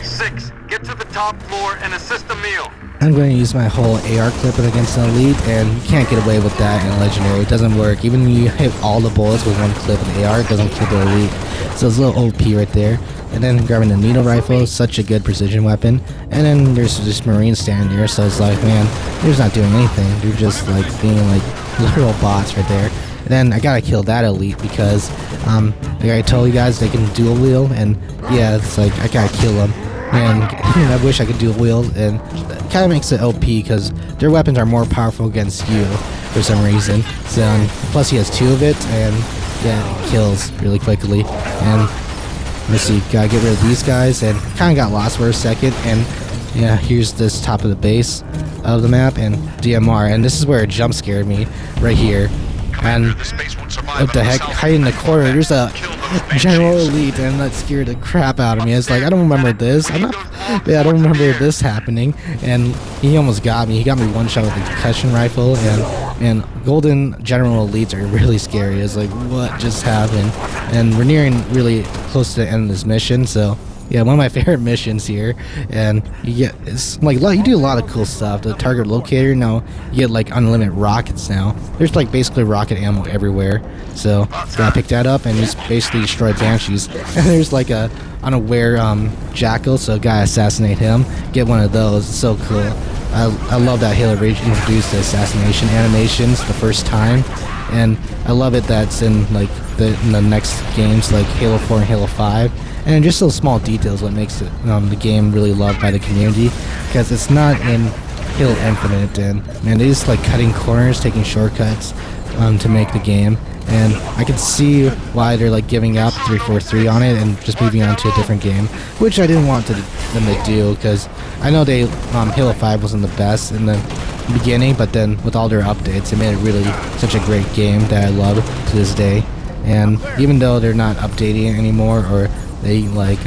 6, get to the top floor and assist Emil. I'm going to use my whole AR clip against an elite, and you can't get away with that in Legendary. It doesn't work. Even when you hit all the bullets with one clip in AR, it doesn't kill the elite. So it's a little OP right there. And then grabbing the needle rifle, such a good precision weapon. And then there's just Marines standing there, so it's like, man, they're just not doing anything. They're just like being like literal bots right there. And then I gotta kill that elite because, like I told you guys, they can dual wield, and yeah, it's like I gotta kill them. And I wish I could dual wield, and that kind of makes it OP because their weapons are more powerful against you for some reason. So plus he has 2 of it, and yeah, it kills really quickly. And let's see, gotta get rid of these guys, and kind of got lost for a second, and yeah, here's this top of the base of the map, and DMR, and this is where it jump scared me, right here. And what the heck, hiding in the corner, there's a general elite, and that scared the crap out of me. It's like, I don't remember this, I don't remember this happening, and he almost got me. He got me one shot with a concussion rifle, and golden general elites are really scary. It's like, what just happened? And we're nearing really close to the end of this mission, so yeah, one of my favorite missions here, and it's like you do a lot of cool stuff. The target locator, now you get like unlimited rockets now. There's like basically rocket ammo everywhere, so gotta pick that up and just basically destroy banshees. And there's like a unaware jackal, so gotta assassinate him. Get one of those. It's so cool. I love that Halo Reach introduced the assassination animations the first time, and I love it that's in like in the next games like Halo 4 and Halo 5. And just those small details what makes it the game really loved by the community, because it's not in Halo Infinite, and man, they just like cutting corners, taking shortcuts to make the game. And I can see why they're like giving up 343 on it and just moving on to a different game, which I didn't want them to do, because I know they Halo 5 wasn't the best in the beginning, but then with all their updates, it made it really such a great game that I love to this day. And even though they're not updating it anymore, or they like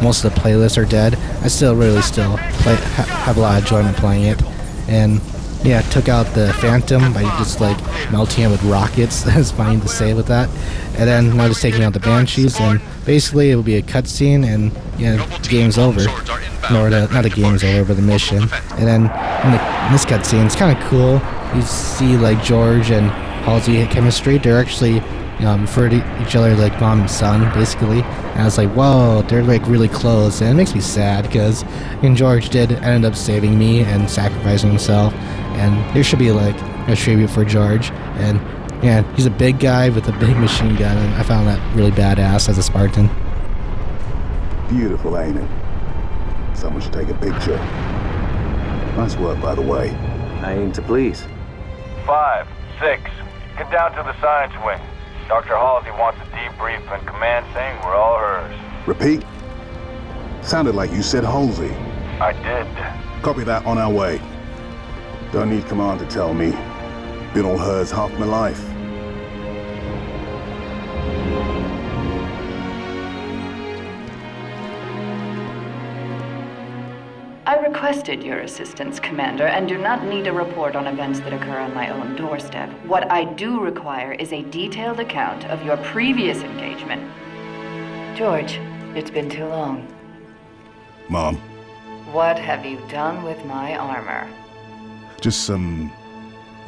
most of the playlists are dead, I still have a lot of enjoyment playing it. And yeah, took out the Phantom by just like melting it with rockets. That's funny to say with that. And then now just taking out the Banshees, and basically it will be a cutscene, and yeah, the game's over. Or not the game's over, but the mission. And then in this cutscene, it's kind of cool. You see like George and Halsey chemistry. They're actually refer to each other like mom and son, basically. And I was like, whoa, they're like really close. And it makes me sad, because George did end up saving me and sacrificing himself. And there should be like a tribute for George. And yeah, he's a big guy with a big machine gun, and I found that really badass as a Spartan. Beautiful, ain't it? Someone should take a picture. Nice work, by the way. I aim to please. 5, 6, get down to the science wing. Dr. Halsey wants a debrief and command saying we're all hers. Repeat? Sounded like you said Halsey. I did. Copy that, on our way. Don't need command to tell me. Been all hers half my life. I requested your assistance, Commander, and do not need a report on events that occur on my own doorstep. What I do require is a detailed account of your previous engagement. George, it's been too long. Mom, What have you done with my armor? just some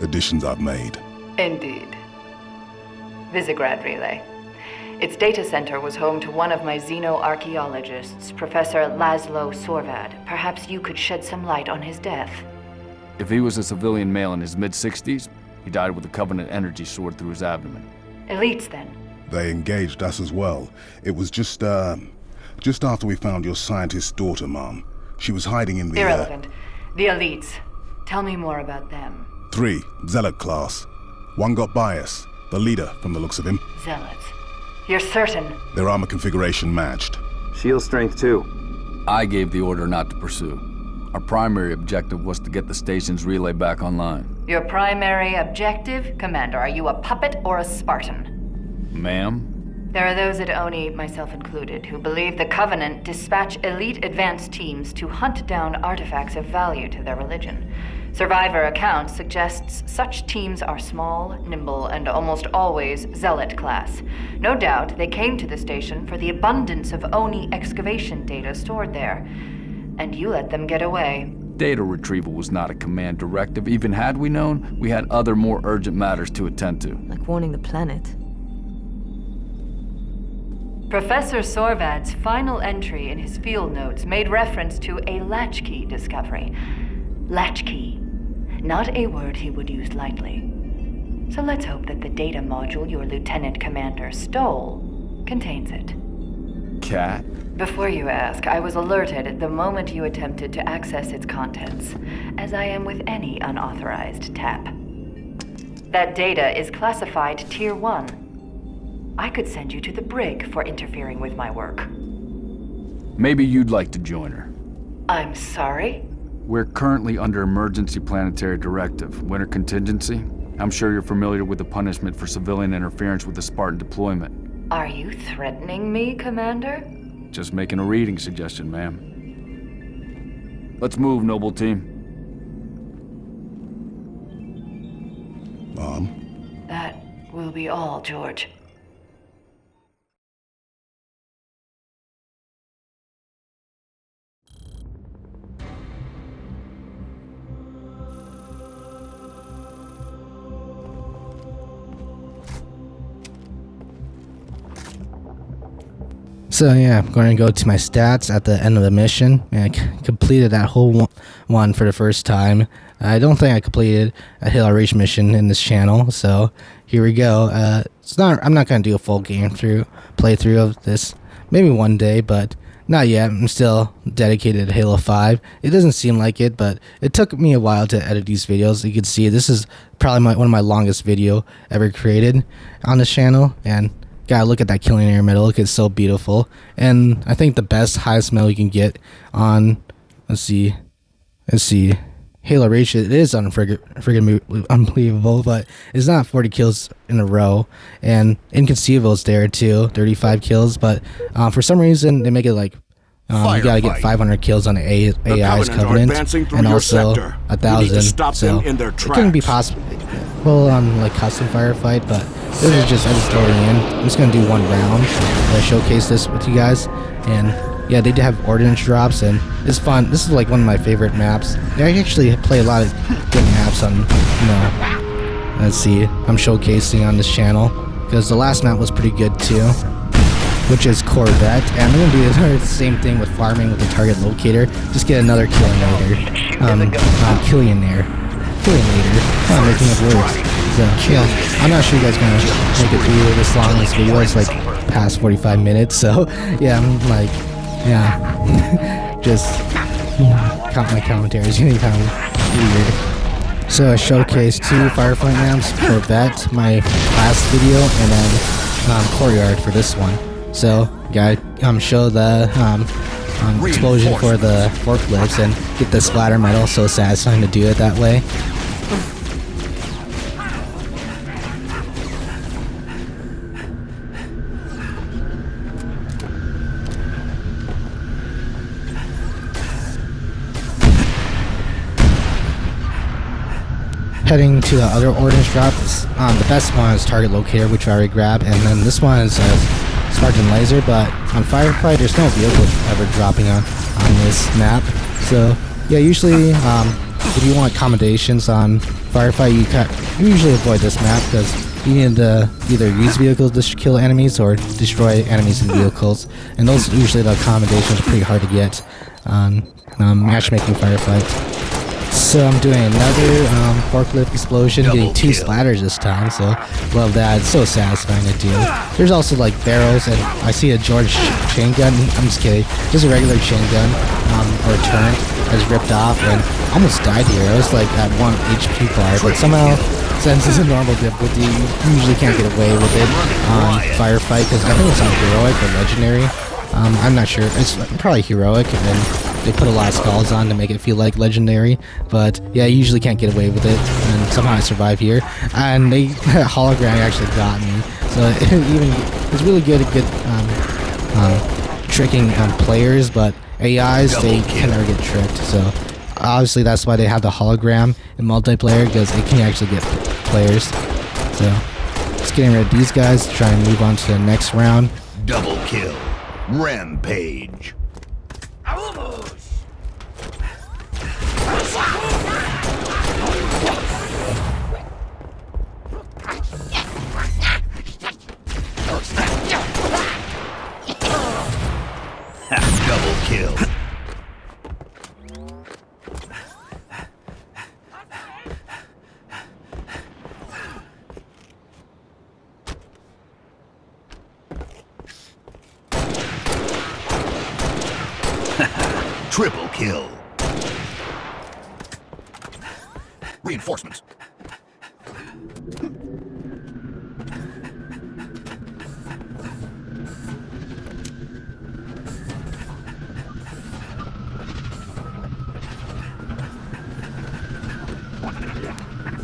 additions I've made. Indeed. Visegrad Relay. Its data center was home to one of my xenoarchaeologists, Professor Laszlo Sorvad. Perhaps you could shed some light on his death. If he was a civilian male in his mid-60s, he died with a Covenant energy sword through his abdomen. Elites, then. They engaged us as well. It was just after we found your scientist's daughter, Mom. She was hiding in the... Irrelevant. The elites. Tell me more about them. 3, Zealot class. One got by us. The leader, from the looks of him. Zealots. You're certain? Their armor configuration matched. Shield strength, too. I gave the order not to pursue. Our primary objective was to get the station's relay back online. Your primary objective? Commander, are you a puppet or a Spartan? Ma'am? There are those at ONI, myself included, who believe the Covenant dispatch elite advance teams to hunt down artifacts of value to their religion. Survivor accounts suggests such teams are small, nimble, and almost always Zealot class. No doubt they came to the station for the abundance of ONI excavation data stored there. And you let them get away. Data retrieval was not a command directive. Even had we known, we had other more urgent matters to attend to. Like warning the planet. Professor Sorvad's final entry in his field notes made reference to a latchkey discovery. Latchkey. Not a word he would use lightly. So let's hope that the data module your Lieutenant Commander stole contains it. Cat? Before you ask, I was alerted the moment you attempted to access its contents, as I am with any unauthorized tap. That data is classified Tier 1. I could send you to the brig for interfering with my work. Maybe you'd like to join her. I'm sorry? We're currently under emergency planetary directive, winter contingency. I'm sure you're familiar with the punishment for civilian interference with the Spartan deployment. Are you threatening me, Commander? Just making a reading suggestion, ma'am. Let's move, noble team. Mom? That will be all, George. So yeah, I'm going to go to my stats at the end of the mission. And I completed that whole one for the first time. I don't think I completed a Halo Reach mission in this channel, so here we go. I'm not going to do a full playthrough of this maybe one day, but not yet. I'm still dedicated to Halo 5. It doesn't seem like it, but it took me a while to edit these videos. You can see this is probably one of my longest video ever created on this channel, and gotta look at that killing air medal. It's so beautiful, and I think the best highest medal you can get on, let's see, Halo Reach, it is friggin' unbelievable, but it's not 40 kills in a row, and Inconceivable is there too, 35 kills, but for some reason they make it like you gotta get 500 kills on the AI's Covenant, and also 1,000, so it couldn't be possible on like custom firefight, but this is just, I just throw it in. I'm just gonna do one round to showcase this with you guys, and yeah, they did have ordnance drops, and it's fun. This is like one of my favorite maps. I actually play a lot of good maps on, let's see, I'm showcasing on this channel, because the last map was pretty good too, which is Corvette, and I'm gonna do the same thing with farming with the target locator. Just get another Killionaire. I'm making it worse. So yeah, I'm not sure you guys are gonna make it through this long. This video is like past 45 minutes, so yeah, I'm like, yeah, just count my commentaries. Getting kind of weird. So I showcased 2 firefight maps, Corvette, my last video, and then Courtyard for this one. So gotta show the explosion for the forklifts and get the splatter medal. So satisfying to do it that way. Heading to the other ordnance drop, the best one is target locator, which I already grabbed, and then this one is Spartan laser, but on firefight there's no vehicles ever dropping on this map. So yeah, usually if you want accommodations on firefight, you usually avoid this map, because you need to either use vehicles to kill enemies or destroy enemies in vehicles, and those usually the accommodations are pretty hard to get on matchmaking firefights. So I'm doing another forklift explosion, getting 2 splatters this time, so love that. It's so satisfying to do. There's also like barrels, and I see a George chain gun. I'm just kidding, just a regular chain gun or a turret that's ripped off, and I almost died here. I was like at 1 HP bar, but somehow, since it's a normal difficulty, you usually can't get away with it on firefight, because I think it's on heroic or legendary. I'm not sure. It's probably heroic, and then they put a lot of skulls on to make it feel like legendary. But yeah, you usually can't get away with it, and somehow I survive here. And they hologram actually got me, so it's really good at tricking players. But AIs, they can never get tricked. So obviously that's why they have the hologram in multiplayer, because they can actually get players. So just getting rid of these guys to try and move on to the next round. Double kill. Rampage. Double kill. Triple kill. Reinforcements.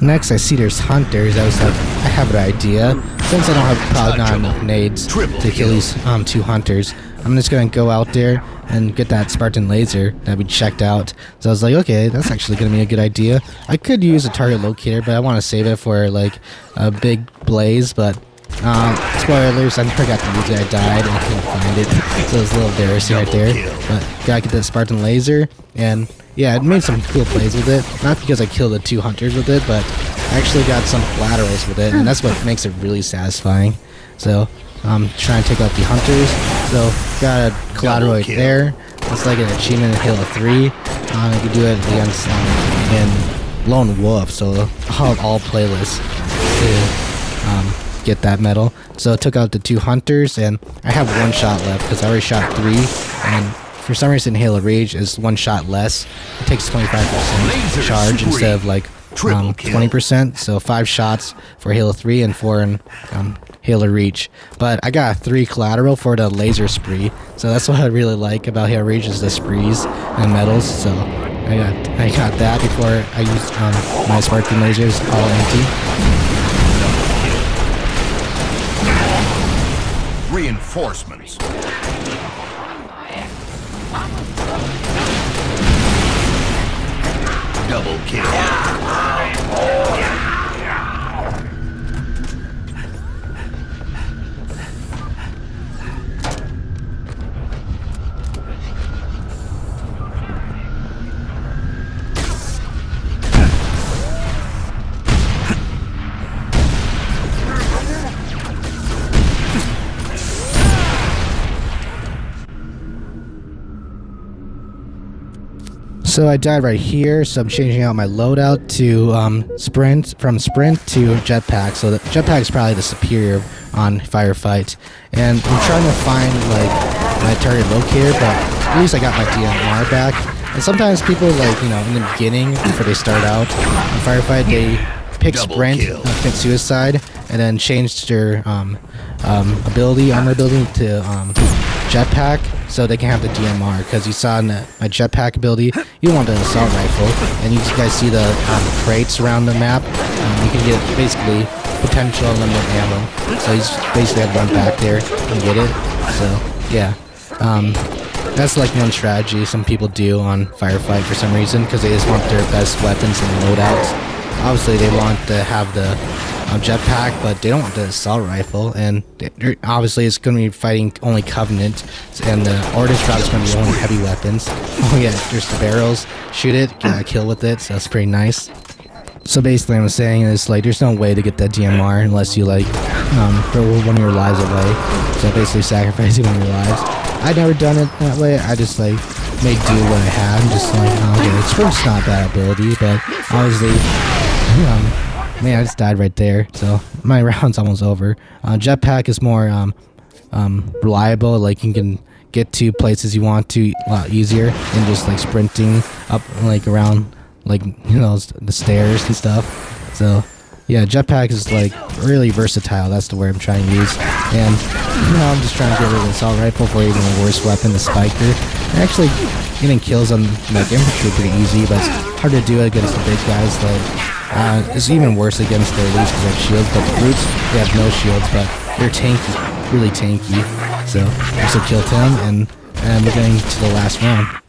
Next, I see there's hunters. I was like, I have an idea. Since I don't have probably not enough nades to kill these 2 hunters, I'm just gonna go out there and get that Spartan laser that we checked out. So I was like, okay, that's actually gonna be a good idea. I could use a target locator, but I want to save it for like a big blaze. But spoilers, I never got to use it. I died and I couldn't find it, so it was a little embarrassing right there. But gotta get that Spartan laser, and yeah, it made some cool plays with it. Not because I killed the 2 hunters with it, but I actually got some collaterals with it, and that's what makes it really satisfying. So trying to take out the hunters. So got a collateral right there. It's like an achievement in Halo 3. You can do it against in Lone Wolf. So all playlists to get that medal. So I took out the 2 hunters, and I have 1 shot left because I already shot 3, and for some reason Halo Reach is 1 shot less. It takes 25% charge instead of like 20%. So 5 shots for Halo 3 and 4 in Halo Reach. But I got a 3 collateral for the laser spree. So that's what I really like about Halo Reach is the sprees and medals. So I got that before I used my sparking lasers all empty. Reinforcements. Double kill. So I died right here, so I'm changing out my loadout to from sprint to jetpack. So the jetpack is probably the superior on firefight. And I'm trying to find like my target locator, but at least I got my DMR back. And sometimes people like, you know, in the beginning, before they start out on firefight, they pick sprint, commit suicide, and then change their armor ability to jetpack, so they can have the DMR. Because you saw in my jetpack ability, you want the assault rifle, and you guys see the crates around the map. You can get basically potential unlimited ammo. So you just basically have to run back there and get it. So yeah, that's like one strategy some people do on firefight for some reason, because they just want their best weapons and loadouts. Obviously, they want to have the jetpack, but they don't want the assault rifle, and obviously it's going to be fighting only Covenant, and the Orders route is going to be only heavy weapons. Oh yeah, there's the barrels, shoot it, get a kill with it, so that's pretty nice. So basically what I'm saying is like there's no way to get that DMR unless you like throw one of your lives away, so basically sacrificing one of your lives. I've never done it that way. I just like made do what I had, and just like okay, Sprint's not a bad ability, but obviously man, I just died right there, so my round's almost over. Jetpack is more reliable, like you can get to places you want to a lot easier than just like sprinting up like around like, you know, the stairs and stuff. So yeah, jetpack is like really versatile, that's the word I'm trying to use. And you know, I'm just trying to get rid of the assault rifle for even a worse weapon, the spiker. And actually getting kills on like infantry pretty easy, but it's hard to do it against the big guys. Like it's even worse against the elites because they have shields, but the brutes, they have no shields, but they're tanky, really tanky. So I also killed him, and we're getting to the last round.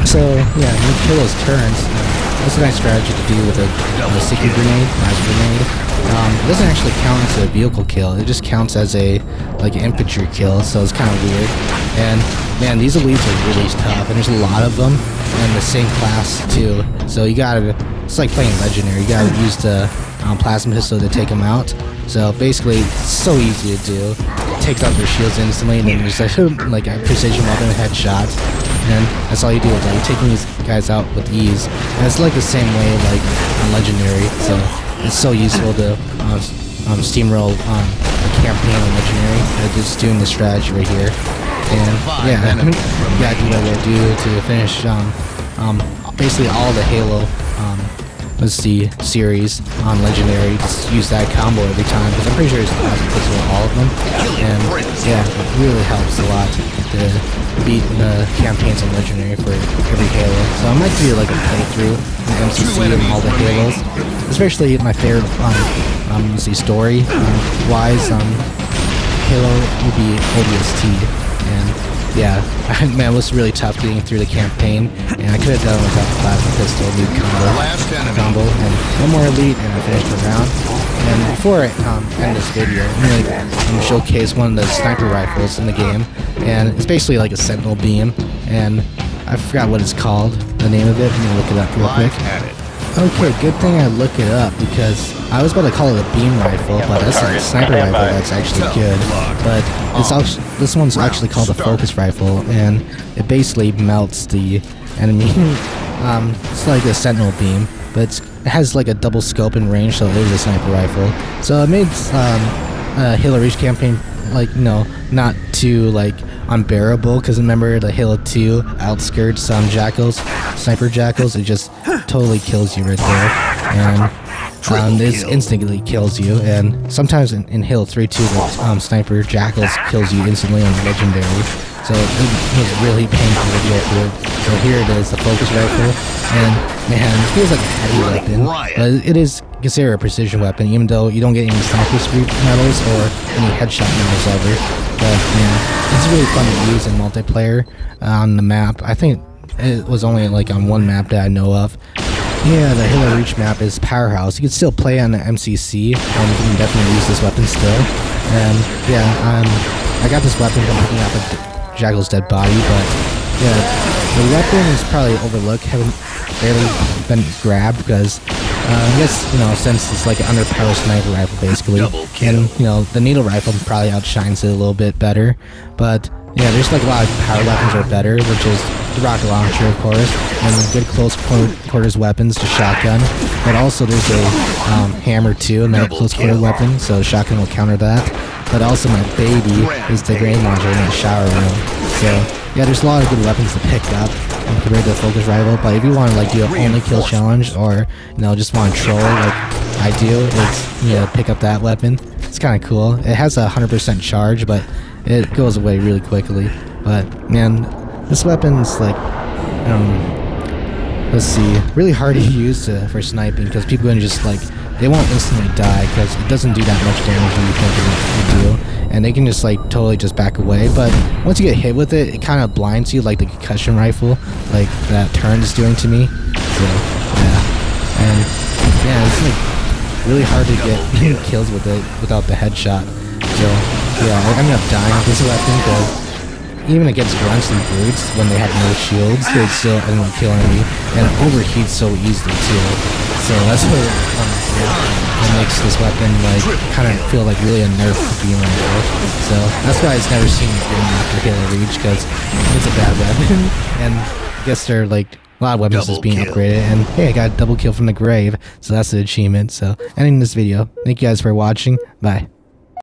So yeah, you kill those turns. That's a nice strategy to do with a sticky grenade, plasma grenade. It doesn't actually count as a vehicle kill. It just counts as a like an infantry kill. So it's kind of weird. And man, these elites are really tough, and there's a lot of them in the same class too. So you gotta, it's like playing legendary. You gotta use the plasma pistol to take them out. So basically, it's so easy to do. It takes out their shields instantly, and then there's like a precision weapon headshot. And that's all you do, is like taking these guys out with ease. And it's like the same way like on Legendary, so it's so useful to steamroll a campaign on Legendary. Just doing the strategy right here. And yeah, you gotta do what you gotta do to finish basically all the Halo series on Legendary. Just use that combo every time, because I'm pretty sure it's applicable to all of them. And yeah, it really helps a lot to beat the campaigns on Legendary for every Halo. So I might do like a playthrough in MCC and all the Halos, especially my favorite story wise Halo would be ODST. And yeah, man, it was really tough getting through the campaign, and I could have done it without the plasma pistol, new combo, and one more elite, and I finished the round. And before I end this video, I'm going to showcase one of the sniper rifles in the game, and it's basically like a sentinel beam, and I forgot what it's called, the name of it. I'm going to look it up real quick. Okay, good thing I looked it up because I was about to call it a beam rifle, but that's a sniper rifle that's actually good. But this one's actually called a focus rifle, and it basically melts the enemy. It's like a sentinel beam, but it has like a double scope and range, so it is a sniper rifle. So it made Halo Reach campaign not too unbearable, because remember the Halo 2 outskirts sniper jackals, it just totally kills you right there, and this instantly kills you. And sometimes in Halo 3 too, the sniper jackals kills you instantly on legendary, so it was really painful to go through. So here it is, the focus rifle, and man, it feels like a heavy weapon, but it is considered a precision weapon, even though you don't get any sniper streak medals or any headshot medals ever. But man, it's really fun to use in multiplayer on the map. I think it was only on one map that I know of. Yeah, the Halo Reach map is Powerhouse. You can still play on the MCC, and you can definitely use this weapon still. And yeah, I got this weapon from picking up a Jackal's dead body, but yeah, the weapon is probably overlooked, haven't barely been grabbed, because I guess, since it's like an underpowered sniper rifle basically, and the needle rifle probably outshines it a little bit better. But yeah, there's a lot of power weapons are better, which is the rocket launcher, of course, and good close quarters weapons, the shotgun. But also there's a hammer too, another close quarter weapon, so the shotgun will counter that. But also my baby is the grenade launcher in the shower room. So yeah, there's a lot of good weapons to pick up compared to the focus rifle. But if you want to do an only kill challenge, or just want to troll like I do, is pick up that weapon. It's kind of cool. It has a 100% charge, but it goes away really quickly. But man, this weapon's let's see, really hard to use for sniping, because people are just they won't instantly die because it doesn't do that much damage when you think it would do, and they can just totally just back away. But once you get hit with it, it kind of blinds you, like the concussion rifle, like that turn is doing to me. So yeah, and yeah, it's really hard to get kills with it without the headshot. So yeah, I ended up dying with this weapon because even against grunts and brutes, when they have no shields, they still end up killing me, and it overheats so easily too. So that's what it makes this weapon kind of feel really a nerf beam rifle. So that's why it's never seen getting after Halo Reach, because it's a bad weapon. And I guess they're a lot of weapons is being upgraded, and hey, I got a double kill from the grave, so that's an achievement. So ending this video, thank you guys for watching. Bye.